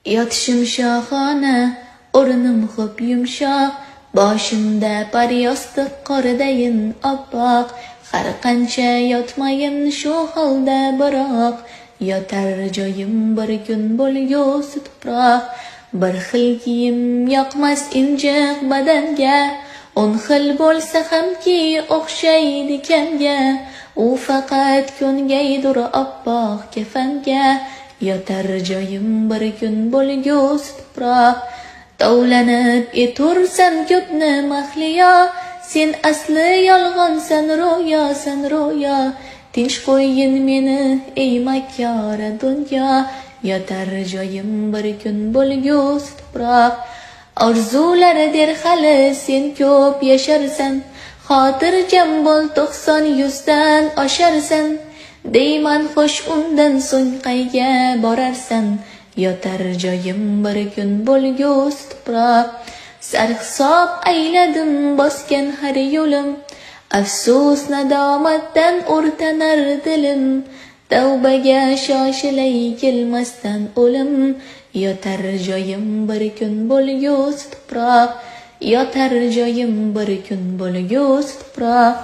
Yotishim shohona, o'rnim xo'p yumshoq, boshimda paryostiq qordayin oppoq. Har qancha yotmayin shu holda biroq, yotar joyim bir kun bo'lgusi tuproq. Bir xil kiyim yoqmas injiq badanga, 10 xil bo'lsa hamki o'xshaydi kanga. U faqat ko'ngaydur oppoq kafanga, yotar joyim bir kun bo'lgusi tuproq. Tovlanib etursan ko'pni mahliyo, sen asli yolg'onsan ro'yo. Tinch qo'ygin meni ey makkora dunyo, yotar joyim bir kun bo'lgusi tuproq. Orzular der hali sen ko'p yasharsan, xotirjam bo'l 90-100dan osharsan. Deyman xo'sh undan so'ng qayga borarsan, yotar joyim bir kun bo'lgusi tuproq. Sarhisob ayladim bosgan har yo'lim, afsus nadomatdan o'rtanar dilim. Tavbaga shoshilay kelmasdan o'lim, yotar joyim bir kun bo'lgusi tuproq. Yotar joyim bir kun bo'lgusi tuproq.